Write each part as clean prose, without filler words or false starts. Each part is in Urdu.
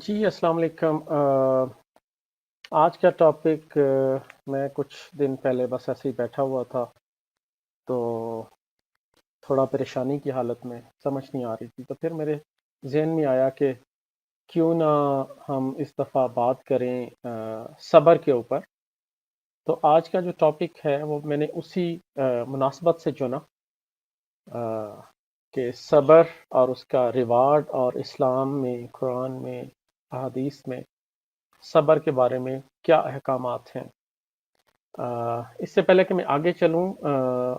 جی السلام علیکم۔ آج کا ٹاپک میں کچھ دن پہلے بس ایسے ہی بیٹھا ہوا تھا تو تھوڑا پریشانی کی حالت میں سمجھ نہیں آ رہی تھی، تو پھر میرے ذہن میں آیا کہ کیوں نہ ہم اس دفعہ بات کریں صبر کے اوپر۔ تو آج کا جو ٹاپک ہے وہ میں نے اسی مناسبت سے چنا کہ صبر اور اس کا ریوارڈ، اور اسلام میں، قرآن میں، احادیث میں صبر کے بارے میں کیا احکامات ہیں۔ اس سے پہلے کہ میں آگے چلوں،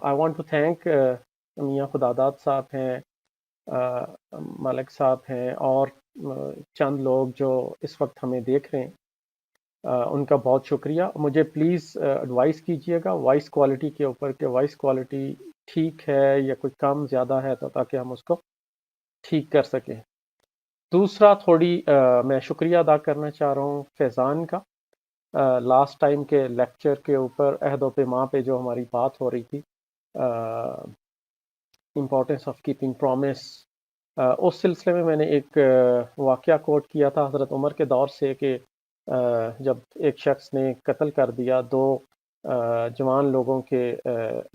آئی وانٹ ٹو تھینک میاں خداداد صاحب ہیں، ملک صاحب ہیں، اور چند لوگ جو اس وقت ہمیں دیکھ رہے ہیں، ان کا بہت شکریہ۔ مجھے پلیز ایڈوائز کیجئے گا وائس کوالٹی کے اوپر کہ وائس کوالٹی ٹھیک ہے یا کوئی کم زیادہ ہے، تو تاکہ ہم اس کو ٹھیک کر سکیں۔ دوسرا، تھوڑی میں شکریہ ادا کرنا چاہ رہا ہوں فیضان کا، لاسٹ ٹائم کے لیکچر کے اوپر عہد و پیمان پہ جو ہماری بات ہو رہی تھی، امپورٹینس آف کیپنگ پرومس، اس سلسلے میں میں نے ایک واقعہ کوٹ کیا تھا حضرت عمر کے دور سے کہ جب ایک شخص نے قتل کر دیا دو جوان لوگوں کے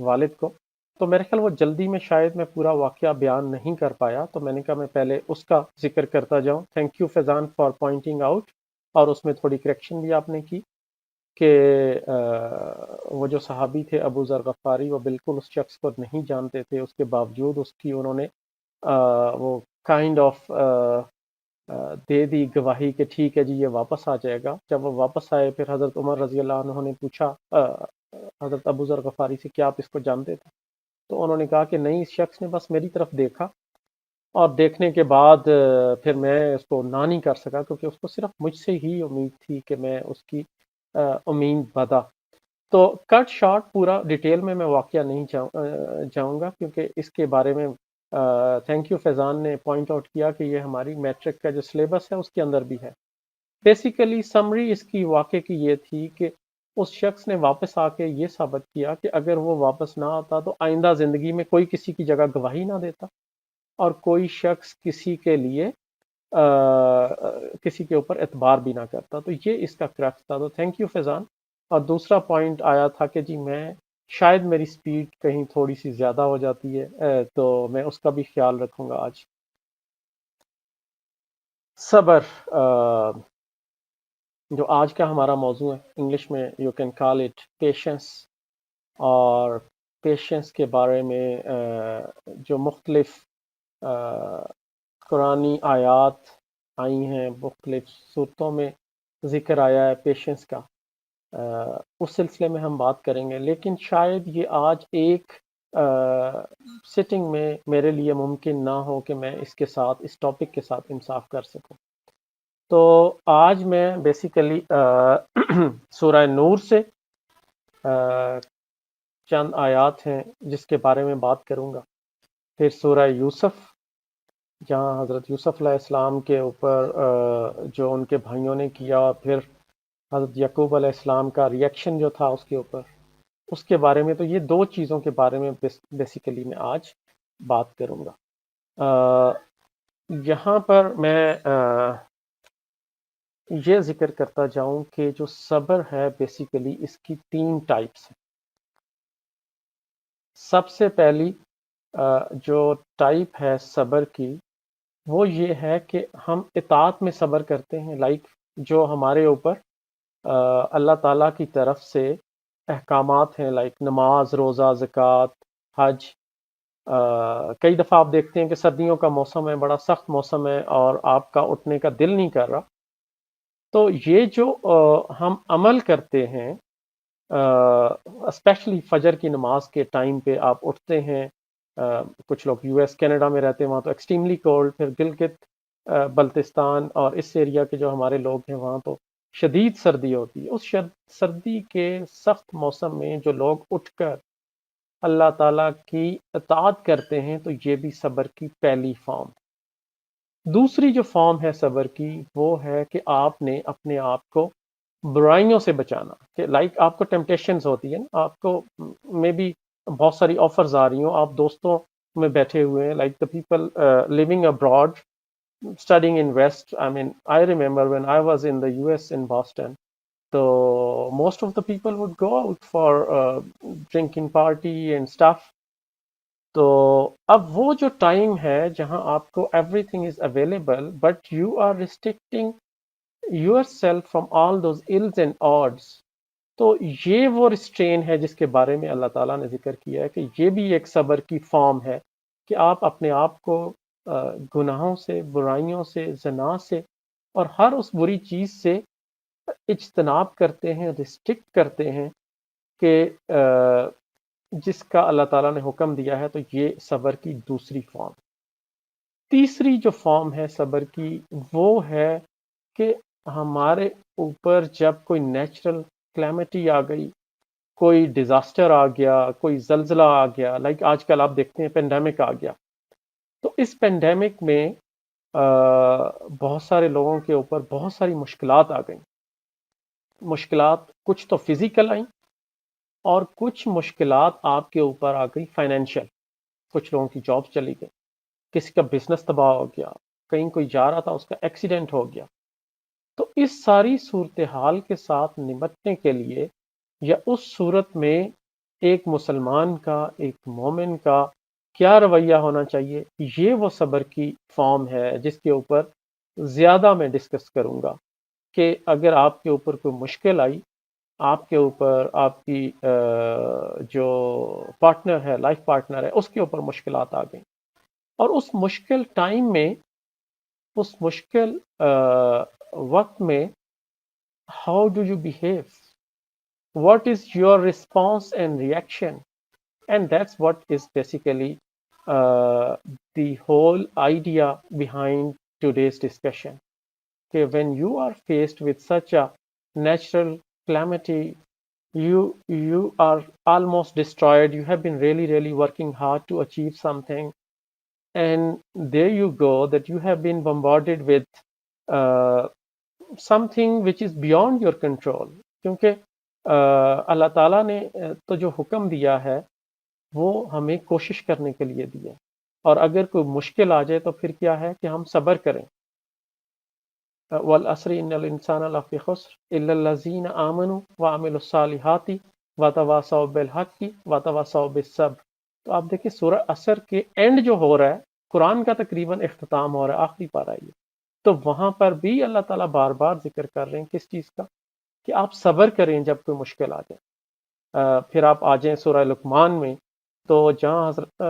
والد کو، تو میرے خیال وہ جلدی میں شاید میں پورا واقعہ بیان نہیں کر پایا، تو میں نے کہا میں پہلے اس کا ذکر کرتا جاؤں۔ Thank you Faizan for pointing out, اور اس میں تھوڑی کریکشن بھی آپ نے کی کہ وہ جو صحابی تھے ابو ذر غفاری، وہ بالکل اس شخص کو نہیں جانتے تھے، اس کے باوجود اس کی انہوں نے وہ کائنڈ آف دے دی گواہی کہ ٹھیک ہے جی یہ واپس آ جائے گا۔ جب وہ واپس آئے، پھر حضرت عمر رضی اللہ عنہ نے پوچھا حضرت ابو ذر غفاری سے کیا آپ اس کو جانتے تھے؟ تو انہوں نے کہا کہ نہیں، اس شخص نے بس میری طرف دیکھا، اور دیکھنے کے بعد پھر میں اس کو نہ نہیں کر سکا، کیونکہ اس کو صرف مجھ سے ہی امید تھی کہ میں اس کی امید بدا۔ تو کٹ شارٹ، پورا ڈیٹیل میں واقعہ نہیں جاؤں گا، کیونکہ اس کے بارے میں تھینک یو فیضان نے پوائنٹ آؤٹ کیا کہ یہ ہماری میٹرک کا جو سلیبس ہے اس کے اندر بھی ہے۔ بیسیکلی سمری اس کی واقعے کی یہ تھی کہ اس شخص نے واپس آ کے یہ ثابت کیا کہ اگر وہ واپس نہ آتا تو آئندہ زندگی میں کوئی کسی کی جگہ گواہی نہ دیتا، اور کوئی شخص کسی کے لیے کسی کے اوپر اعتبار بھی نہ کرتا۔ تو یہ اس کا کریکٹ تھا، تو تھینک یو فیضان۔ اور دوسرا پوائنٹ آیا تھا کہ جی میں شاید میری سپیڈ کہیں تھوڑی سی زیادہ ہو جاتی ہے، تو میں اس کا بھی خیال رکھوں گا۔ آج صبر، جو آج کا ہمارا موضوع ہے، انگلش میں you can call it patience, اور پیشنس کے بارے میں جو مختلف قرآنی آیات آئی ہیں، مختلف صورتوں میں ذکر آیا ہے پیشنس کا، اس سلسلے میں ہم بات کریں گے۔ لیکن شاید یہ آج ایک سٹنگ میں میرے لیے ممکن نہ ہو کہ میں اس کے ساتھ، اس ٹاپک کے ساتھ انصاف کر سکوں۔ تو آج میں بیسیکلی سورہ نور سے چند آیات ہیں جس کے بارے میں بات کروں گا، پھر سورہ یوسف جہاں حضرت یوسف علیہ السلام کے اوپر جو ان کے بھائیوں نے کیا، پھر حضرت یعقوب علیہ السلام کا ریئیکشن جو تھا اس کے اوپر، اس کے بارے میں۔ تو یہ دو چیزوں کے بارے میں بیسیکلی میں آج بات کروں گا۔ یہاں پر میں یہ ذکر کرتا جاؤں کہ جو صبر ہے بیسیکلی اس کی تین ٹائپس ہیں۔ سب سے پہلی جو ٹائپ ہے صبر کی، وہ یہ ہے کہ ہم اطاعت میں صبر کرتے ہیں، لائک جو ہمارے اوپر اللہ تعالیٰ کی طرف سے احکامات ہیں، لائک نماز، روزہ، زکوٰۃ، حج۔ کئی دفعہ آپ دیکھتے ہیں کہ سردیوں کا موسم ہے، بڑا سخت موسم ہے، اور آپ کا اٹھنے کا دل نہیں کر رہا، تو یہ جو ہم عمل کرتے ہیں، اسپیشلی فجر کی نماز کے ٹائم پہ آپ اٹھتے ہیں، کچھ لوگ یو ایس کینیڈا میں رہتے ہیں، وہاں تو ایکسٹریملی کولڈ، پھر گلگت بلتستان اور اس ایریا کے جو ہمارے لوگ ہیں وہاں تو شدید سردی ہوتی ہے۔ اس سردی کے سخت موسم میں جو لوگ اٹھ کر اللہ تعالیٰ کی اطاعت کرتے ہیں، تو یہ بھی صبر کی پہلی فارم۔ دوسری جو فارم ہے صبر کی، وہ ہے کہ آپ نے اپنے آپ کو برائیوں سے بچانا، کہ لائک آپ کو ٹیمپٹیشنز ہوتی ہیں، آپ کو میں بھی بہت ساری آفرز آ رہی ہوں، آپ دوستوں میں بیٹھے ہوئے ہیں، like the people living abroad, studying in West, I mean, I remember when I was in the US in Boston, so most of the people would go out for drinking party and stuff. تو اب وہ جو ٹائم ہے جہاں آپ کو everything is available but you are restricting yourself from all those ills and odds. تو یہ وہ ریسٹرین ہے جس کے بارے میں اللہ تعالیٰ نے ذکر کیا ہے کہ یہ بھی ایک صبر کی فارم ہے کہ آپ اپنے آپ کو گناہوں سے، برائیوں سے، زنا سے اور ہر اس بری چیز سے اجتناب کرتے ہیں، ریسٹرکٹ کرتے ہیں کہ جس کا اللہ تعالیٰ نے حکم دیا ہے. تو یہ صبر کی دوسری فارم. تیسری جو فارم ہے صبر کی وہ ہے کہ ہمارے اوپر جب کوئی نیچرل کلیمٹی آ گئی، کوئی ڈیزاسٹر آ گیا، کوئی زلزلہ آ گیا، لائک آج کل آپ دیکھتے ہیں پینڈیمک آ گیا، تو اس پینڈیمک میں بہت سارے لوگوں کے اوپر بہت ساری مشکلات آ گئیں. مشکلات کچھ تو فزیکل آئیں اور کچھ مشکلات آپ کے اوپر آ گئی فائنینشیل. کچھ لوگوں کی جاب چلی گئی، کسی کا بزنس تباہ ہو گیا، کہیں کوئی جا رہا تھا اس کا ایکسیڈنٹ ہو گیا. تو اس ساری صورتحال کے ساتھ نمٹنے کے لیے یا اس صورت میں ایک مسلمان کا، ایک مومن کا کیا رویہ ہونا چاہیے، یہ وہ صبر کی فارم ہے جس کے اوپر زیادہ میں ڈسکس کروں گا کہ اگر آپ کے اوپر کوئی مشکل آئی، آپ کے اوپر آپ کی جو پارٹنر ہے، لائف پارٹنر ہے، اس کے اوپر مشکلات آ گئیں اور اس مشکل ٹائم میں، اس مشکل وقت میں how do you behave, what is your response and reaction. And that's what is basically the whole idea behind today's discussion کہ when you are faced with such a natural calamity, you are almost destroyed, you have been really working hard to achieve something, and there you go that you have been bombarded with something which is beyond your control. کیونکہ اللہ تعالیٰ نے تو جو حکم دیا ہے وہ ہمیں کوشش کرنے کے لیے دیا، اور اگر کوئی مشکل آ جائے تو پھر کیا ہے کہ ہم صبر کریں. والعصر ان الانسان لفی خسر الا الذین آمنوا وعملوا الصالحات وتواصوا بالحق وتواصوا بالصبر. تو آپ دیکھیں سورہ عصر کے اینڈ جو ہو رہا ہے، قرآن کا تقریباً اختتام ہو رہا ہے، آخری پارہ ہے، تو وہاں پر بھی اللہ تعالیٰ بار بار ذکر کر رہے ہیں کس چیز کا، کہ آپ صبر کریں جب کوئی مشکل آ جائے. پھر آپ آ جائیں سورہ لقمان میں، تو جہاں حضرت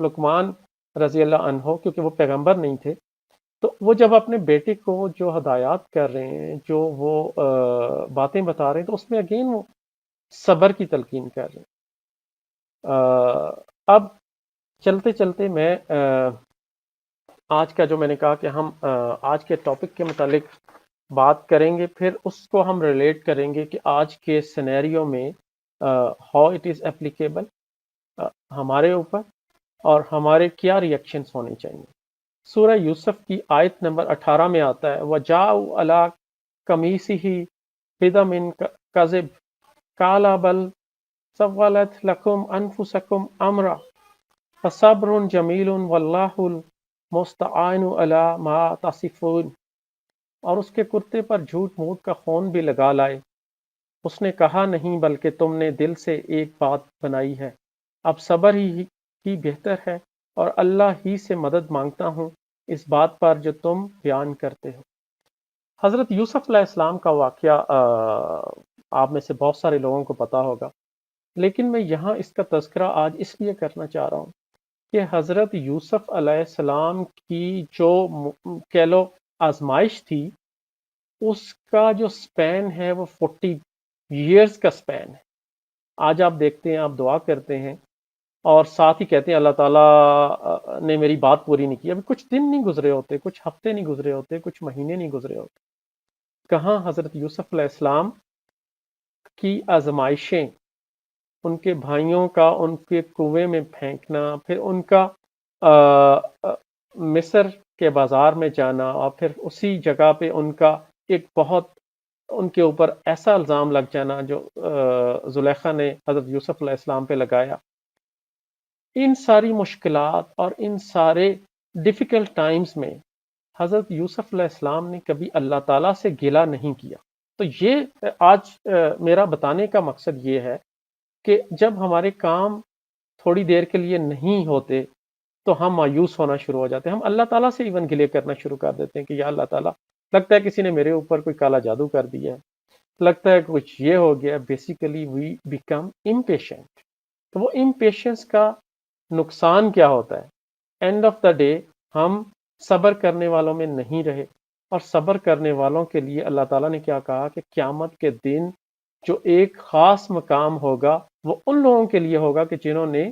لقمان رضی اللہ عنہ، کیونکہ وہ پیغمبر نہیں تھے، تو وہ جب اپنے بیٹے کو جو ہدایات کر رہے ہیں، جو وہ باتیں بتا رہے ہیں، تو اس میں اگین وہ صبر کی تلقین کر رہے ہیں. اب چلتے چلتے میں آج کا جو میں نے کہا کہ ہم آج کے ٹاپک کے متعلق بات کریں گے، پھر اس کو ہم ریلیٹ کریں گے کہ آج کے سینیریو میں ہاؤ اٹ از اپلیکیبل ہمارے اوپر، اور ہمارے کیا ریئیکشنز ہونے چاہیے. سورہ یوسف کی آیت نمبر 18 میں آتا ہے وَجَاءُوا عَلَىٰ قَمِيصِهِ قِدَمٍ كَذِبٍ قَالَ بَلْ سَوَّلَتْ لَكُمْ أَنفُسُكُمْ أَمْرًا فَصَبْرٌ جَمِيلٌ وَاللَّهُ الْمُسْتَعَانُ عَلَىٰ مَا تَصِفُونَ. اور اس کے کرتے پر جھوٹ موٹ کا خون بھی لگا لائے. اس نے کہا نہیں بلکہ تم نے دل سے ایک بات بنائی ہے. اب صبر ہی بہتر ہے، اور اللہ ہی سے مدد مانگتا ہوں اس بات پر جو تم بیان کرتے ہو. حضرت یوسف علیہ السلام کا واقعہ آپ میں سے بہت سارے لوگوں کو پتا ہوگا، لیکن میں یہاں اس کا تذکرہ آج اس لیے کرنا چاہ رہا ہوں کہ حضرت یوسف علیہ السلام کی جو کہہ لو آزمائش تھی، اس کا جو سپین ہے وہ 40 ایئرز کا سپین ہے. آج آپ دیکھتے ہیں، آپ دعا کرتے ہیں اور ساتھ ہی کہتے ہیں اللہ تعالیٰ نے میری بات پوری نہیں کی. ابھی کچھ دن نہیں گزرے ہوتے، کچھ ہفتے نہیں گزرے ہوتے، کچھ مہینے نہیں گزرے ہوتے. کہاں حضرت یوسف علیہ السلام کی آزمائشیں، ان کے بھائیوں کا ان کے کنویں میں پھینکنا، پھر ان کا مصر کے بازار میں جانا، اور پھر اسی جگہ پہ ان کا ایک بہت ان کے اوپر ایسا الزام لگ جانا جو زلیخا نے حضرت یوسف علیہ السلام پہ لگایا. ان ساری مشکلات اور ان سارے ڈیفیکلٹ ٹائمز میں حضرت یوسف علیہ السلام نے کبھی اللہ تعالیٰ سے گلہ نہیں کیا. تو یہ آج میرا بتانے کا مقصد یہ ہے کہ جب ہمارے کام تھوڑی دیر کے لیے نہیں ہوتے تو ہم مایوس ہونا شروع ہو جاتے ہیں. ہم اللہ تعالیٰ سے ایون گلے کرنا شروع کر دیتے ہیں کہ یا اللہ تعالیٰ لگتا ہے کسی نے میرے اوپر کوئی کالا جادو کر دیا ہے, لگتا ہے کچھ یہ ہو گیا. Basically we become impatient. تو وہ امپیشنس کا نقصان کیا ہوتا ہے؟ اینڈ آف دا ڈے ہم صبر کرنے والوں میں نہیں رہے. اور صبر کرنے والوں کے لیے اللہ تعالیٰ نے کیا کہا کہ قیامت کے دن جو ایک خاص مقام ہوگا وہ ان لوگوں کے لیے ہوگا کہ جنہوں نے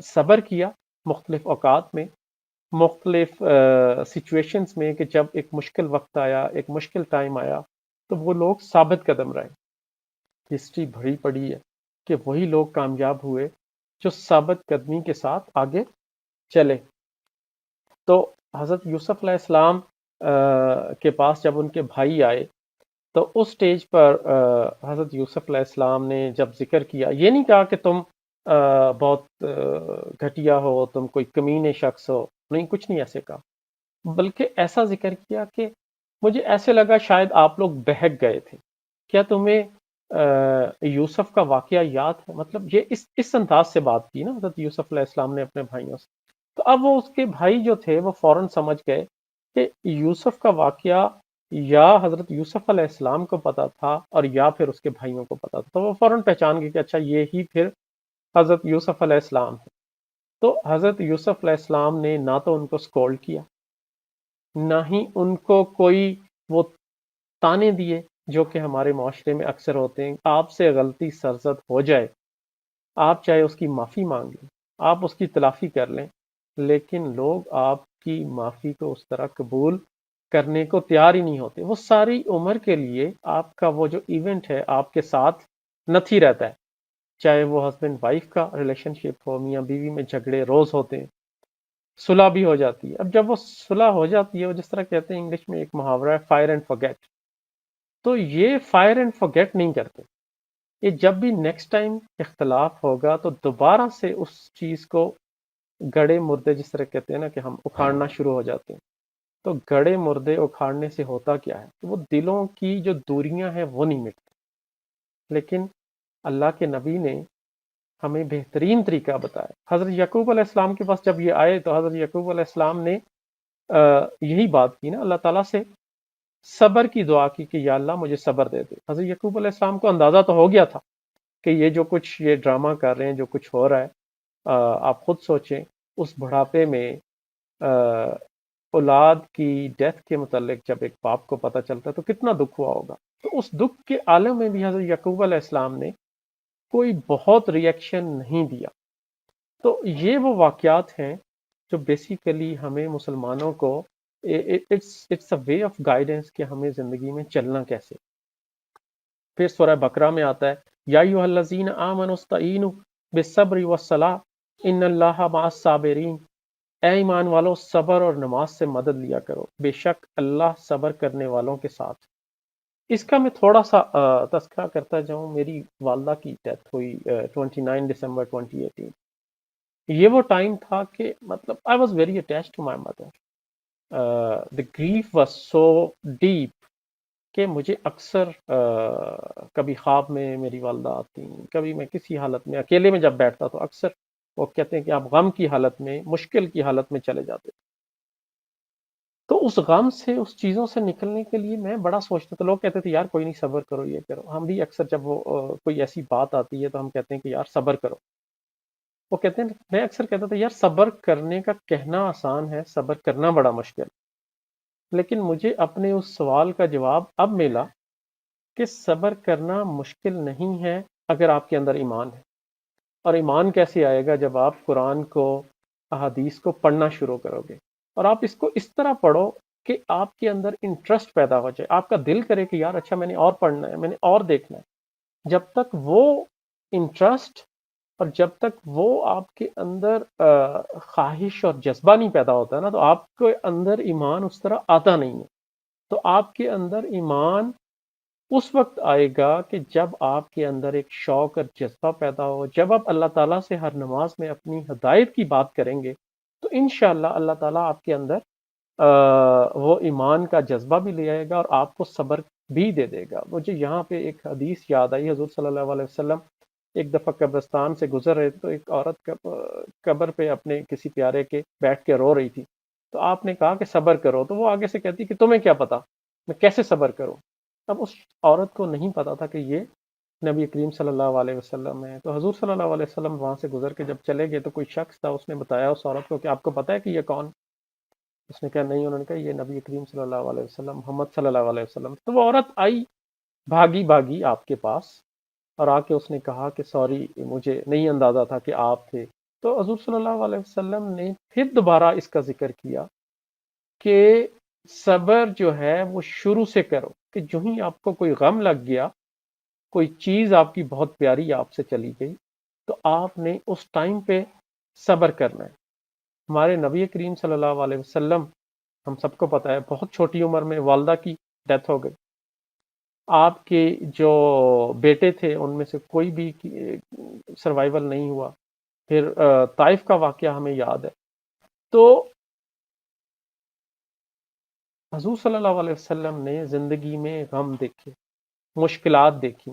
صبر کیا مختلف اوقات میں, مختلف سچویشنز میں, کہ جب ایک مشکل وقت آیا, ایک مشکل ٹائم آیا, تو وہ لوگ ثابت قدم رہے. ہسٹری بھری پڑی ہے کہ وہی لوگ کامیاب ہوئے جو ثابت قدمی کے ساتھ آگے چلے. تو حضرت یوسف علیہ السلام کے پاس جب ان کے بھائی آئے تو اس سٹیج پر حضرت یوسف علیہ السلام نے جب ذکر کیا, یہ نہیں کہا کہ تم بہت گھٹیا ہو, تم کوئی کمینے شخص ہو, نہیں, کچھ نہیں ایسے کہا, بلکہ ایسا ذکر کیا کہ مجھے ایسے لگا شاید آپ لوگ بہک گئے تھے. کیا تمہیں یوسف کا واقعہ یاد ہے؟ مطلب یہ اس انداز سے بات کی نا حضرت یوسف علیہ السلام نے اپنے بھائیوں سے. تو اب وہ اس کے بھائی جو تھے وہ فوراً سمجھ گئے کہ یوسف کا واقعہ یا حضرت یوسف علیہ السلام کو پتا تھا اور یا پھر اس کے بھائیوں کو پتا تھا. تو وہ فوراً پہچان گئے کہ اچھا یہی پھر حضرت یوسف علیہ السلام ہے. تو حضرت یوسف علیہ السلام نے نہ تو ان کو سکولڈ کیا, نہ ہی ان کو کوئی وہ تانے دیے جو کہ ہمارے معاشرے میں اکثر ہوتے ہیں. آپ سے غلطی سرزد ہو جائے, آپ چاہے اس کی معافی مانگ لیں, آپ اس کی تلافی کر لیں, لیکن لوگ آپ کی معافی کو اس طرح قبول کرنے کو تیار ہی نہیں ہوتے. وہ ساری عمر کے لیے آپ کا وہ جو ایونٹ ہے آپ کے ساتھ نتھی رہتا ہے, چاہے وہ ہسبینڈ وائف کا ریلیشن شپ ہو, میاں بیوی میں جھگڑے روز ہوتے ہیں, صلح بھی ہو جاتی ہے. اب جب وہ صلح ہو جاتی ہے, وہ جس طرح کہتے ہیں انگلش میں ایک محاورہ ہے فائر اینڈ فورگیٹ, تو یہ فائر اینڈ فورگیٹ نہیں کرتے. یہ جب بھی نیکسٹ ٹائم اختلاف ہوگا تو دوبارہ سے اس چیز کو گڑے مردے, جس طرح کہتے ہیں نا کہ ہم اکھاڑنا شروع ہو جاتے ہیں. تو گڑے مردے اکھاڑنے سے ہوتا کیا ہے؟ وہ دلوں کی جو دوریاں ہیں وہ نہیں مٹتی. لیکن اللہ کے نبی نے ہمیں بہترین طریقہ بتایا. حضرت یعقوب علیہ السلام کے پاس جب یہ آئے تو حضرت یعقوب علیہ السلام نے یہی بات کی نا, اللہ تعالیٰ سے صبر کی دعا کی کہ یا اللہ مجھے صبر دے دے. حضرت یعقوب علیہ السلام کو اندازہ تو ہو گیا تھا کہ یہ جو کچھ یہ ڈرامہ کر رہے ہیں, جو کچھ ہو رہا ہے, آپ خود سوچیں اس بڑھاپے میں اولاد کی ڈیتھ کے متعلق جب ایک باپ کو پتہ چلتا ہے تو کتنا دکھ ہوا ہوگا. تو اس دکھ کے عالم میں بھی حضرت یعقوب علیہ السلام نے کوئی بہت ریئیکشن نہیں دیا. تو یہ وہ واقعات ہیں جو بیسیکلی ہمیں مسلمانوں کو it's a way of guidance کہ ہمیں زندگی میں چلنا کیسے. پھر سورہ بقرہ میں آتا ہے یا ایھا الذین آمنوا استعینوا بالصبر والصلاۃ ان اللہ مع الصابرین. اے ایمان والو صبر اور نماز سے مدد لیا کرو, بے شک اللہ صبر کرنے والوں کے ساتھ. اس کا میں تھوڑا سا تذکرہ کرتا جاؤں. میری والدہ کی ڈیتھ ہوئی 29 دسمبر 2018. یہ وہ ٹائم تھا کہ مطلب I was very attach to my mother. the grief was so deep کہ مجھے اکثر کبھی خواب میں میری والدہ آتی, کبھی میں کسی حالت میں اکیلے میں جب بیٹھتا تو اکثر وہ کہتے ہیں کہ آپ غم کی حالت میں, مشکل کی حالت میں چلے جاتے. تو اس غم سے, اس چیزوں سے نکلنے کے لیے میں بڑا سوچتا تھا. لوگ کہتے تھے یار کوئی نہیں صبر کرو, یہ کرو. ہم بھی اکثر جب وہ کوئی ایسی بات آتی ہے تو ہم کہتے ہیں کہ یار صبر کرو. وہ کہتے ہیں, میں اکثر کہتا تھا یار صبر کرنے کا کہنا آسان ہے, صبر کرنا بڑا مشکل. لیکن مجھے اپنے اس سوال کا جواب اب ملا کہ صبر کرنا مشکل نہیں ہے اگر آپ کے اندر ایمان ہے. اور ایمان کیسے آئے گا؟ جب آپ قرآن کو, احادیث کو پڑھنا شروع کرو گے, اور آپ اس کو اس طرح پڑھو کہ آپ کے اندر انٹرسٹ پیدا ہو جائے, آپ کا دل کرے کہ یار اچھا میں نے اور پڑھنا ہے, میں نے اور دیکھنا ہے. جب تک وہ انٹرسٹ اور جب تک وہ آپ کے اندر خواہش اور جذبہ نہیں پیدا ہوتا ہے نا, تو آپ کے اندر ایمان اس طرح آتا نہیں ہے. تو آپ کے اندر ایمان اس وقت آئے گا کہ جب آپ کے اندر ایک شوق اور جذبہ پیدا ہو, جب آپ اللہ تعالیٰ سے ہر نماز میں اپنی ہدایت کی بات کریں گے تو انشاءاللہ اللہ تعالیٰ آپ کے اندر وہ ایمان کا جذبہ بھی لے آئے گا اور آپ کو صبر بھی دے دے گا۔ مجھے یہاں پہ ایک حدیث یاد آئی، حضور صلی اللہ علیہ وسلم ایک دفعہ قبرستان سے گزر رہے تھے، تو ایک عورت قبر پہ اپنے کسی پیارے کے بیٹھ کے رو رہی تھی، تو آپ نے کہا کہ صبر کرو، تو وہ آگے سے کہتی کہ تمہیں کیا پتا میں کیسے صبر کروں۔ اب اس عورت کو نہیں پتا تھا کہ یہ نبی کریم صلی اللہ علیہ وسلم ہے، تو حضور صلی اللہ علیہ وسلم وہاں سے گزر کے جب چلے گئے تو کوئی شخص تھا، اس نے بتایا اس عورت کو کہ آپ کو پتا ہے کہ یہ کون؟ اس نے کہا نہیں، انہوں نے کہا یہ نبی کریم صلی اللہ علیہ وسلم، محمد صلی اللہ علیہ وسلم۔ تو وہ عورت آئی بھاگی بھاگی آپ کے پاس اور آ کے اس نے کہا کہ سوری، مجھے نہیں اندازہ تھا کہ آپ تھے۔ تو حضور صلی اللہ علیہ وسلم نے پھر دوبارہ اس کا ذکر کیا کہ صبر جو ہے وہ شروع سے کرو، کہ جو ہی آپ کو کوئی غم لگ گیا، کوئی چیز آپ کی بہت پیاری آپ سے چلی گئی، تو آپ نے اس ٹائم پہ صبر کرنا ہے۔ ہمارے نبی کریم صلی اللہ علیہ وسلم، ہم سب کو پتا ہے، بہت چھوٹی عمر میں والدہ کی ڈیتھ ہو گئی۔ آپ کے جو بیٹے تھے ان میں سے کوئی بھی سروائیول نہیں ہوا۔ پھر طائف کا واقعہ ہمیں یاد ہے۔ تو حضور صلی اللہ علیہ وسلم نے زندگی میں غم دیکھے، مشکلات دیکھی۔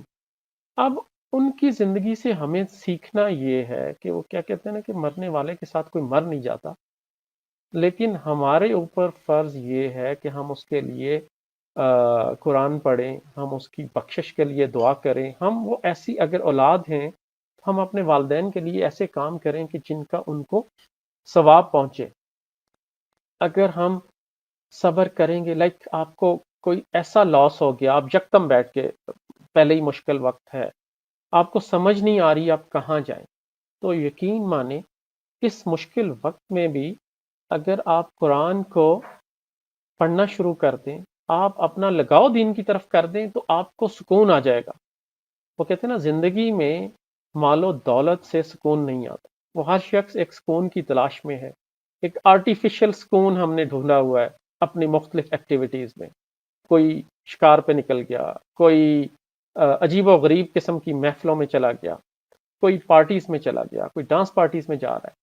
اب ان کی زندگی سے ہمیں سیکھنا یہ ہے کہ وہ کیا کہتے ہیں نا کہ مرنے والے کے ساتھ کوئی مر نہیں جاتا، لیکن ہمارے اوپر فرض یہ ہے کہ ہم اس کے لیے قرآن پڑھیں، ہم اس کی بخشش کے لیے دعا کریں، ہم وہ ایسی اگر اولاد ہیں ہم اپنے والدین کے لیے ایسے کام کریں کہ جن کا ان کو ثواب پہنچے۔ اگر ہم صبر کریں گے، لائک آپ کو کوئی ایسا لاس ہو گیا، آپ یکدم بیٹھ کے، پہلے ہی مشکل وقت ہے، آپ کو سمجھ نہیں آ رہی آپ کہاں جائیں، تو یقین مانیں اس مشکل وقت میں بھی اگر آپ قرآن کو پڑھنا شروع کر دیں، آپ اپنا لگاؤ دین کی طرف کر دیں، تو آپ کو سکون آ جائے گا۔ وہ کہتے ہیں نا زندگی میں مال و دولت سے سکون نہیں آتا، وہ ہر شخص ایک سکون کی تلاش میں ہے۔ ایک آرٹیفیشل سکون ہم نے ڈھونڈا ہوا ہے اپنی مختلف ایکٹیویٹیز میں۔ کوئی شکار پہ نکل گیا، کوئی عجیب و غریب قسم کی محفلوں میں چلا گیا، کوئی پارٹیز میں چلا گیا، کوئی ڈانس پارٹیز میں جا رہا ہے۔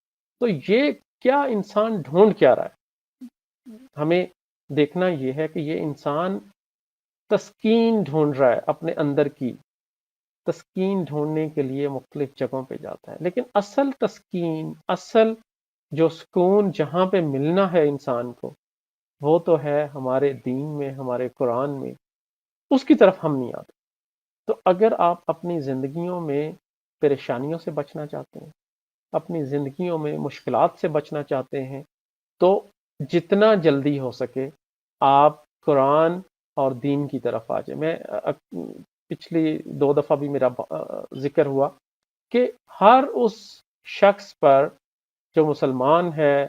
تو یہ کیا انسان ڈھونڈ کیا رہا ہے؟ ہمیں دیکھنا یہ ہے کہ یہ انسان تسکین ڈھونڈ رہا ہے، اپنے اندر کی تسکین ڈھونڈنے کے لیے مختلف جگہوں پہ جاتا ہے، لیکن اصل تسکین، اصل جو سکون جہاں پہ ملنا ہے انسان کو، وہ تو ہے ہمارے دین میں، ہمارے قرآن میں۔ اس کی طرف ہم نہیں آتے۔ تو اگر آپ اپنی زندگیوں میں پریشانیوں سے بچنا چاہتے ہیں، اپنی زندگیوں میں مشکلات سے بچنا چاہتے ہیں، تو جتنا جلدی ہو سکے آپ قرآن اور دین کی طرف آ جائیں۔ میں پچھلی 2 دفعہ بھی میرا ذکر ہوا کہ ہر اس شخص پر جو مسلمان ہے،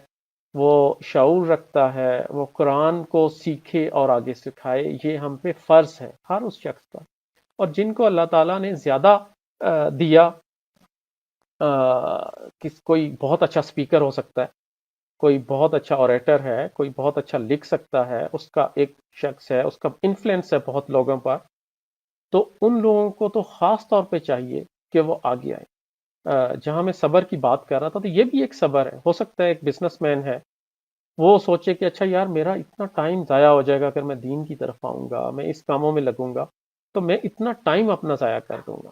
وہ شعور رکھتا ہے، وہ قرآن کو سیکھے اور آگے سکھائے، یہ ہم پہ فرض ہے ہر اس شخص پر۔ اور جن کو اللہ تعالیٰ نے زیادہ دیا، کوئی بہت اچھا سپیکر ہو سکتا ہے، کوئی بہت اچھا اوریٹر ہے، کوئی بہت اچھا لکھ سکتا ہے، اس کا ایک شخص ہے، اس کا انفلوئنس ہے بہت لوگوں پر، تو ان لوگوں کو تو خاص طور پہ چاہیے کہ وہ آگے آئے۔ جہاں میں صبر کی بات کر رہا تھا، تو یہ بھی ایک صبر ہے۔ ہو سکتا ہے ایک بزنس مین ہے، وہ سوچے کہ اچھا یار میرا اتنا ٹائم ضائع ہو جائے گا اگر میں دین کی طرف آؤں گا، میں اس کاموں میں لگوں گا، تو میں اتنا ٹائم اپنا ضائع کر دوں گا۔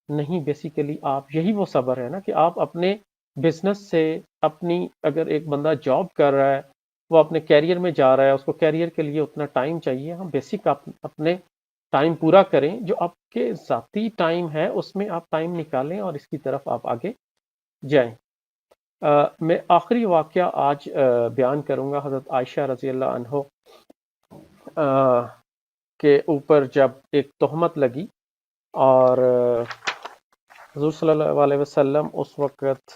نہیں، بیسیکلی آپ یہی وہ صبر ہے نا کہ آپ اپنے بزنس سے، اپنی اگر ایک بندہ جاب کر رہا ہے، وہ اپنے کیریئر میں جا رہا ہے، اس کو کیریئر کے لیے اتنا ٹائم چاہیے، ہم بیسک اپنے ٹائم پورا کریں، جو آپ کے ذاتی ٹائم ہے اس میں آپ ٹائم نکالیں اور اس کی طرف آپ آگے جائیں۔ میں آخری واقعہ آج بیان کروں گا، حضرت عائشہ رضی اللہ عنہ کے اوپر جب ایک تہمت لگی اور حضور صلی اللہ علیہ وسلم اس وقت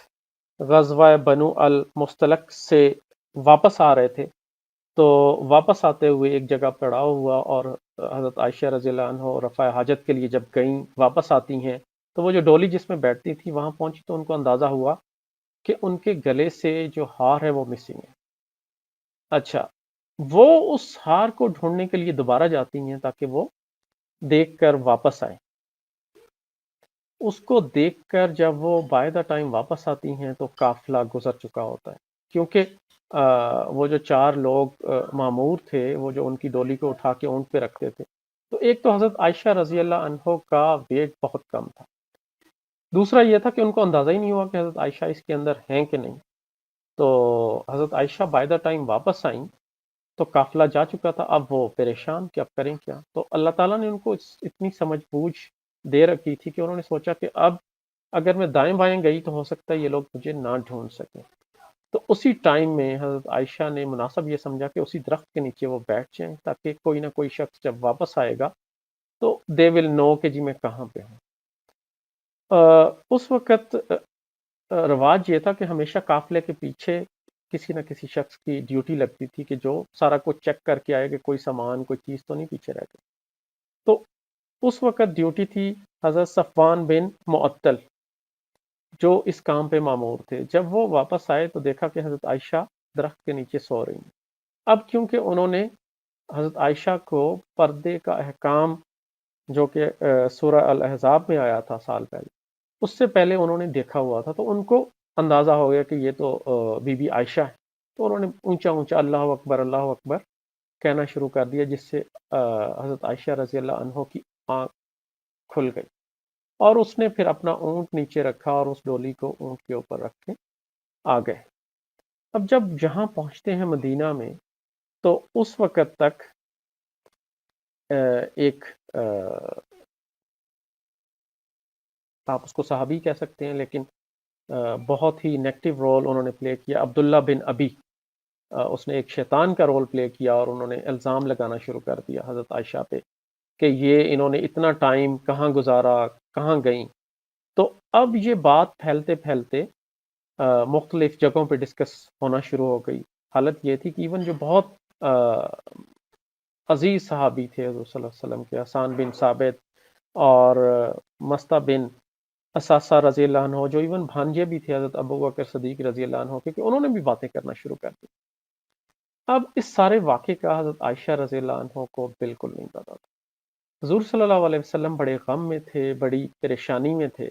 غزوہ بنو المستلق سے واپس آ رہے تھے، تو واپس آتے ہوئے ایک جگہ پڑاؤ ہوا اور حضرت عائشہ رضی اللہ عنہ رفع حاجت کے لیے جب گئیں، واپس آتی ہیں، تو وہ جو ڈولی جس میں بیٹھتی تھی وہاں پہنچی، تو ان کو اندازہ ہوا کہ ان کے گلے سے جو ہار ہے وہ مسنگ ہے۔ اچھا، وہ اس ہار کو ڈھونڈنے کے لیے دوبارہ جاتی ہیں تاکہ وہ دیکھ کر واپس آئیں۔ اس کو دیکھ کر جب وہ بائی دا ٹائم واپس آتی ہیں تو قافلہ گزر چکا ہوتا ہے، کیونکہ وہ جو 4 لوگ مامور تھے، وہ جو ان کی ڈولی کو اٹھا کے اونٹ پہ رکھتے تھے، تو ایک تو حضرت عائشہ رضی اللہ عنہ کا ویٹ بہت کم تھا، دوسرا یہ تھا کہ ان کو اندازہ ہی نہیں ہوا کہ حضرت عائشہ اس کے اندر ہیں کہ نہیں. تو حضرت عائشہ بائی دا ٹائم واپس آئیں تو قافلہ جا چکا تھا. اب وہ پریشان کہ اب کریں کیا. تو اللہ تعالیٰ نے ان کو اتنی سمجھ بوجھ دے رکھی تھی کہ انہوں نے سوچا کہ اب اگر میں دائیں بائیں گئی تو ہو سکتا ہے یہ لوگ مجھے نہ ڈھونڈ سکیں. تو اسی ٹائم میں حضرت عائشہ نے مناسب یہ سمجھا کہ اسی درخت کے نیچے وہ بیٹھ جائیں تاکہ کوئی نہ کوئی شخص جب واپس آئے گا تو دے ول نو کہ جی میں کہاں پہ ہوں. اس وقت رواج یہ تھا کہ ہمیشہ قافلے کے پیچھے کسی نہ کسی شخص کی ڈیوٹی لگتی تھی کہ جو سارا کچھ چیک کر کے آئے کہ کوئی سامان کوئی چیز تو نہیں پیچھے رہ گئی. تو اس وقت ڈیوٹی تھی حضرت صفوان بن معطل جو اس کام پہ مامور تھے. جب وہ واپس آئے تو دیکھا کہ حضرت عائشہ درخت کے نیچے سو رہی ہیں. اب کیونکہ انہوں نے حضرت عائشہ کو پردے کا احکام جو کہ سورہ الاحزاب میں آیا تھا سال پہلے، اس سے پہلے انہوں نے دیکھا ہوا تھا، تو ان کو اندازہ ہو گیا کہ یہ تو بی بی عائشہ ہے. تو انہوں نے اونچا اونچا اللہ اکبر کہنا شروع کر دیا، جس سے حضرت عائشہ رضی اللہ عنہ کی آنکھ کھل گئی اور اس نے پھر اپنا اونٹ نیچے رکھا اور اس ڈولی کو اونٹ کے اوپر رکھ کے آ گئے. اب جب جہاں پہنچتے ہیں مدینہ میں تو اس وقت تک ایک آپ اس کو صحابی کہہ سکتے ہیں لیکن بہت ہی نیگیٹو رول انہوں نے پلے کیا، عبداللہ بن ابی. اس نے ایک شیطان کا رول پلے کیا اور انہوں نے الزام لگانا شروع کر دیا حضرت عائشہ پہ کہ یہ انہوں نے اتنا ٹائم کہاں گزارا، کہاں گئیں. تو اب یہ بات پھیلتے پھیلتے مختلف جگہوں پہ ڈسکس ہونا شروع ہو گئی. حالت یہ تھی کہ ایون جو بہت عزیز صحابی تھے حضور صلی اللہ علیہ وسلم کے، حسان بن ثابت اور مستہ بن اساسہ رضی اللہ عنہ، جو ایون بھانجے بھی تھے حضرت ابو بکر صدیق رضی اللہ عنہ کے، کہ انہوں نے بھی باتیں کرنا شروع کر دی. اب اس سارے واقعے کا حضرت عائشہ رضی اللہ عنہ کو بالکل نہیں پتا تھا. حضور صلی اللہ علیہ وسلم بڑے غم میں تھے، بڑی پریشانی میں تھے،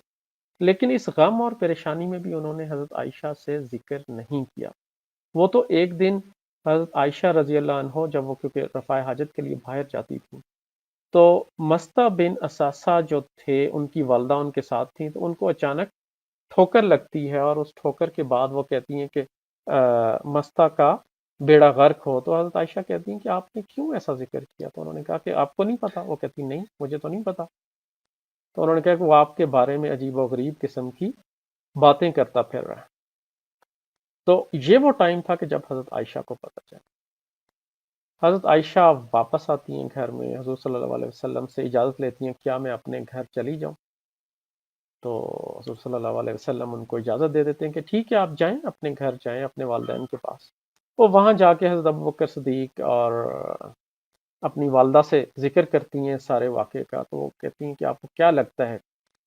لیکن اس غم اور پریشانی میں بھی انہوں نے حضرت عائشہ سے ذکر نہیں کیا. وہ تو ایک دن حضرت عائشہ رضی اللہ عنہ جب وہ کیونکہ رفع حاجت کے لیے باہر جاتی تھی تو مستہ بن اساسہ جو تھے ان کی والدہ ان کے ساتھ تھیں، تو ان کو اچانک ٹھوکر لگتی ہے اور اس ٹھوکر کے بعد وہ کہتی ہیں کہ مستہ کا بیڑا غرق ہو. تو حضرت عائشہ کہتی ہیں کہ آپ نے کیوں ایسا ذکر کیا؟ تو انہوں نے کہا کہ آپ کو نہیں پتا. وہ کہتی نہیں مجھے تو نہیں پتا. تو انہوں نے کہا کہ وہ آپ کے بارے میں عجیب و غریب قسم کی باتیں کرتا پھر رہا ہے. تو یہ وہ ٹائم تھا کہ جب حضرت عائشہ کو پتہ چلا. حضرت عائشہ واپس آتی ہیں گھر میں، حضور صلی اللہ علیہ وسلم سے اجازت لیتی ہیں کیا میں اپنے گھر چلی جاؤں. تو حضور صلی اللہ علیہ وسلم ان کو اجازت دے دیتے ہیں کہ ٹھیک ہے آپ جائیں، اپنے گھر جائیں، اپنے والدین کے پاس. وہ وہاں جا کے حضرت ابوبکر صدیق اور اپنی والدہ سے ذکر کرتی ہیں سارے واقعے کا. تو وہ کہتی ہیں کہ آپ کو کیا لگتا ہے؟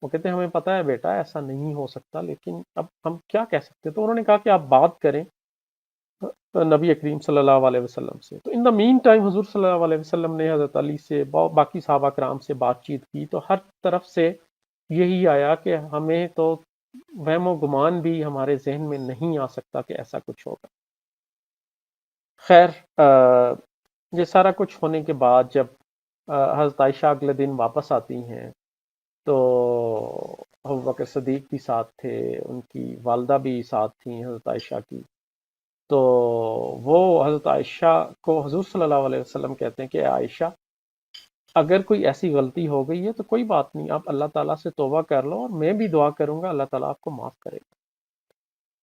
وہ کہتے ہیں ہمیں پتہ ہے بیٹا ایسا نہیں ہو سکتا، لیکن اب ہم کیا کہہ سکتے. تو انہوں نے کہا کہ آپ بات کریں نبی کریم صلی اللہ علیہ وسلم سے. تو ان دا مین ٹائم حضور صلی اللہ علیہ وسلم نے حضرت علی سے باقی صحابہ کرام سے بات چیت کی. تو ہر طرف سے یہی آیا کہ ہمیں تو وہم و گمان بھی ہمارے ذہن میں نہیں آ سکتا کہ ایسا کچھ ہوگا. خیر یہ سارا کچھ ہونے کے بعد جب حضرت عائشہ اگلے دن واپس آتی ہیں تو ابوبکر صدیق بھی ساتھ تھے، ان کی والدہ بھی ساتھ تھیں حضرت عائشہ کی. تو وہ حضرت عائشہ کو حضور صلی اللہ علیہ وسلم کہتے ہیں کہ عائشہ اگر کوئی ایسی غلطی ہو گئی ہے تو کوئی بات نہیں، آپ اللہ تعالیٰ سے توبہ کر لو اور میں بھی دعا کروں گا اللہ تعالیٰ آپ کو معاف کرے گا.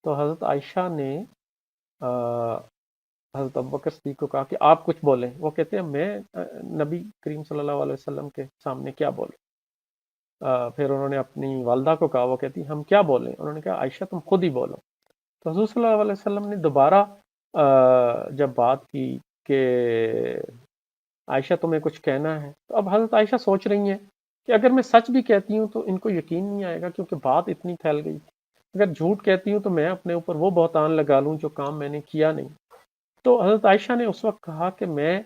تو حضرت عائشہ نے حضرت ابوبکر صدیق کو کہا کہ آپ کچھ بولیں. وہ کہتے ہیں میں نبی کریم صلی اللہ علیہ وسلم کے سامنے کیا بولیں. پھر انہوں نے اپنی والدہ کو کہا. وہ کہتی ہم کیا بولیں. انہوں نے کہا عائشہ تم خود ہی بولو. تو حضور صلی اللہ علیہ وسلم نے دوبارہ جب بات کی کہ عائشہ تمہیں کچھ کہنا ہے، تو اب حضرت عائشہ سوچ رہی ہیں کہ اگر میں سچ بھی کہتی ہوں تو ان کو یقین نہیں آئے گا کیونکہ بات اتنی پھیل گئی تھی. اگر جھوٹ کہتی ہوں تو میں اپنے اوپر وہ بہتان لگا لوں جو کام میں نے کیا نہیں. تو حضرت عائشہ نے اس وقت کہا کہ میں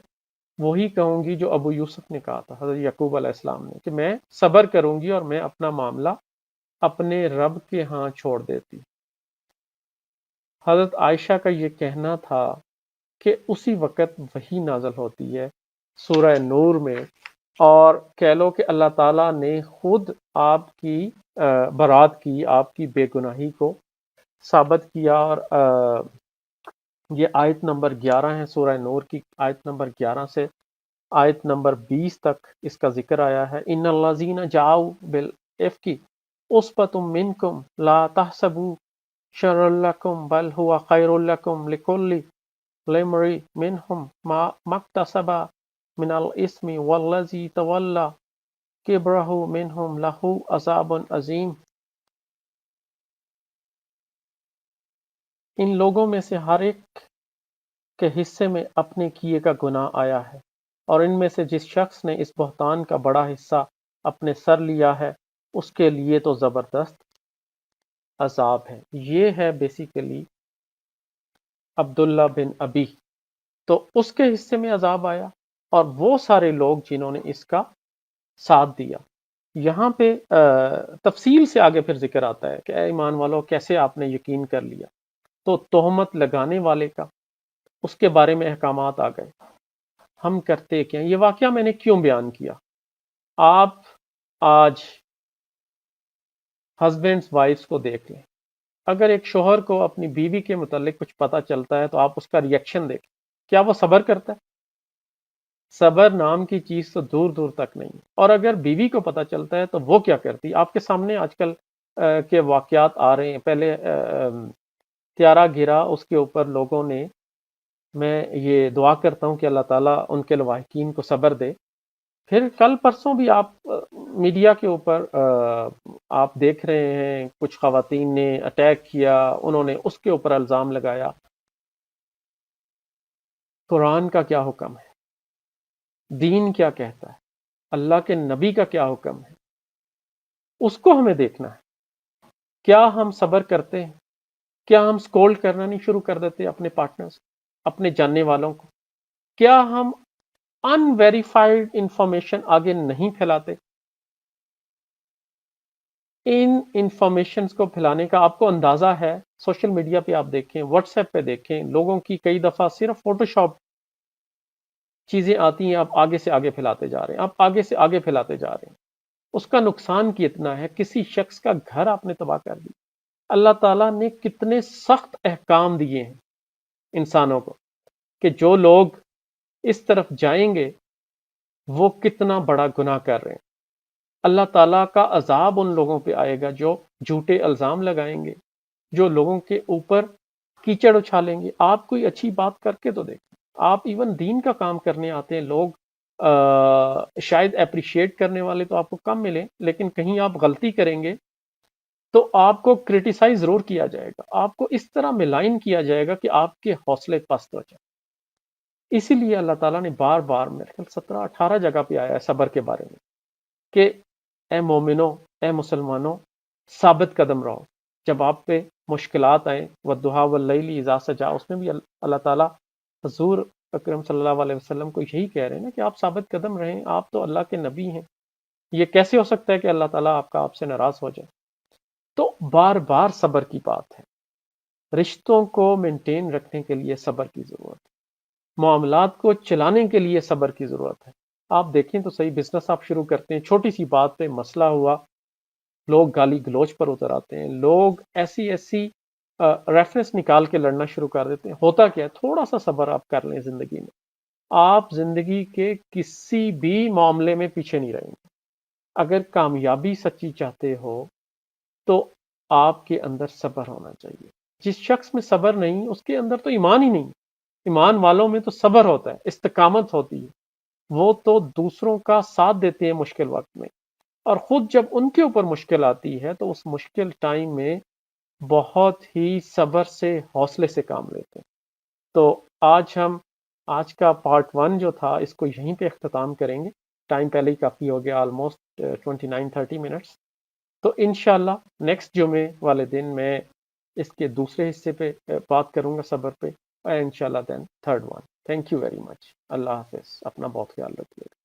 وہی کہوں گی جو ابو یوسف نے کہا تھا حضرت یعقوب علیہ السلام نے، کہ میں صبر کروں گی اور میں اپنا معاملہ اپنے رب کے ہاں چھوڑ دیتی. حضرت عائشہ کا یہ کہنا تھا کہ اسی وقت وحی نازل ہوتی ہے سورہ نور میں، اور کہہ لو کہ اللہ تعالیٰ نے خود آپ کی برات کی، آپ کی بے گناہی کو ثابت کیا۔ اور یہ آیت نمبر 11 ہے، سورہ نور کی آیت نمبر 11 سے آیت نمبر 20 تک اس کا ذکر آیا ہے۔ ان الذین جاؤ بالافک عصبۃ منکم لا تحسبوا شرا لکم بل هو خیر لکم لکل امرئ منہم ما اکتسب من الاثم والذی تولى کبرہ منہم لہ عذاب عظیم۔ ان لوگوں میں سے ہر ایک کے حصے میں اپنے کیے کا گناہ آیا ہے، اور ان میں سے جس شخص نے اس بہتان کا بڑا حصہ اپنے سر لیا ہے اس کے لیے تو زبردست عذاب ہے۔ یہ ہے بیسیکلی عبداللہ بن ابی، تو اس کے حصے میں عذاب آیا، اور وہ سارے لوگ جنہوں نے اس کا ساتھ دیا۔ یہاں پہ تفصیل سے آگے پھر ذکر آتا ہے کہ اے ایمان والو کیسے آپ نے یقین کر لیا، تو تہمت لگانے والے کا اس کے بارے میں احکامات آ گئے۔ ہم کرتے کیا، یہ واقعہ میں نے کیوں بیان کیا؟ آپ آج ہسبینڈز وائفز کو دیکھ لیں، اگر ایک شوہر کو اپنی بیوی کے متعلق کچھ پتہ چلتا ہے تو آپ اس کا ریئیکشن دیکھیں، کیا وہ صبر کرتا ہے؟ صبر نام کی چیز تو دور دور تک نہیں۔ اور اگر بیوی کو پتہ چلتا ہے تو وہ کیا کرتی؟ آپ کے سامنے آج کل کے واقعات آ رہے ہیں۔ پہلے تیارہ گرا، اس کے اوپر لوگوں نے، میں یہ دعا کرتا ہوں کہ اللہ تعالیٰ ان کے لواحقین کو صبر دے۔ پھر کل پرسوں بھی آپ میڈیا کے اوپر آپ دیکھ رہے ہیں کچھ خواتین نے اٹیک کیا، انہوں نے اس کے اوپر الزام لگایا۔ قرآن کا کیا حکم ہے؟ دین کیا کہتا ہے؟ اللہ کے نبی کا کیا حکم ہے؟ اس کو ہمیں دیکھنا ہے۔ کیا ہم صبر کرتے ہیں؟ کیا ہم سکولڈ کرنا نہیں شروع کر دیتے اپنے پارٹنرز، اپنے جاننے والوں کو؟ کیا ہم ان ویریفائڈ انفارمیشن آگے نہیں پھیلاتے؟ ان انفارمیشنز کو پھیلانے کا آپ کو اندازہ ہے؟ سوشل میڈیا پہ آپ دیکھیں، واٹس ایپ پہ دیکھیں، لوگوں کی کئی دفعہ صرف فوٹو شاپ چیزیں آتی ہیں، آپ آگے سے آگے پھیلاتے جا رہے ہیں، آپ آگے سے آگے پھیلاتے جا رہے ہیں۔ اس کا نقصان کتنا ہے؟ کسی شخص کا گھر آپ نے تباہ کر دیا۔ اللہ تعالیٰ نے کتنے سخت احکام دیے ہیں انسانوں کو کہ جو لوگ اس طرف جائیں گے وہ کتنا بڑا گناہ کر رہے ہیں۔ اللہ تعالیٰ کا عذاب ان لوگوں پہ آئے گا جو جھوٹے الزام لگائیں گے، جو لوگوں کے اوپر کیچڑ اچھالیں گے۔ آپ کوئی اچھی بات کر کے تو دیکھیں، آپ ایون دین کا کام کرنے آتے ہیں، لوگ شاید اپریشیٹ کرنے والے تو آپ کو کم ملیں، لیکن کہیں آپ غلطی کریں گے تو آپ کو کرٹیسائز ضرور کیا جائے گا، آپ کو اس طرح ملائن کیا جائے گا کہ آپ کے حوصلے پست ہو جائیں۔ اسی لیے اللہ تعالیٰ نے بار بار میرے خیال 17-18 جگہ پہ آیا ہے صبر کے بارے میں کہ اے مومنو، اے مسلمانوں، ثابت قدم رہو۔ جب آپ پہ مشکلات آئیں، والضحیٰ واللیل اذا سجا، اس میں بھی اللہ تعالیٰ حضور اکرم صلی اللہ علیہ وسلم کو یہی کہہ رہے ہیں نا کہ آپ ثابت قدم رہیں، آپ تو اللہ کے نبی ہیں۔ یہ کیسے ہو سکتا ہے کہ اللہ تعالیٰ آپ سے ناراض ہو جائے؟ تو بار بار صبر کی بات ہے۔ رشتوں کو مینٹین رکھنے کے لیے صبر کی ضرورت ہے، معاملات کو چلانے کے لیے صبر کی ضرورت ہے۔ آپ دیکھیں تو صحیح، بزنس آپ شروع کرتے ہیں، چھوٹی سی بات پہ مسئلہ ہوا، لوگ گالی گلوچ پر اتر آتے ہیں، لوگ ایسی ریفرنس نکال کے لڑنا شروع کر دیتے ہیں۔ ہوتا کیا ہے؟ تھوڑا سا صبر آپ کر لیں زندگی میں، آپ زندگی کے کسی بھی معاملے میں پیچھے نہیں رہیں گے۔ اگر کامیابی سچی چاہتے ہو تو آپ کے اندر صبر ہونا چاہیے۔ جس شخص میں صبر نہیں، اس کے اندر تو ایمان ہی نہیں۔ ایمان والوں میں تو صبر ہوتا ہے، استقامت ہوتی ہے، وہ تو دوسروں کا ساتھ دیتے ہیں مشکل وقت میں، اور خود جب ان کے اوپر مشکل آتی ہے تو اس مشکل ٹائم میں بہت ہی صبر سے، حوصلے سے کام لیتے ہیں۔ تو آج کا پارٹ 1 جو تھا اس کو یہیں پہ اختتام کریں گے، ٹائم پہلے ہی کافی ہو گیا، آلموسٹ 29-30 منٹس۔ تو انشاءاللہ نیکسٹ جمعے والے دن میں اس کے دوسرے حصے پہ بات کروں گا، صبر پہ، اور انشاءاللہ then third one. Thank you very much. اللہ حافظ، اپنا بہت خیال رکھیے گا۔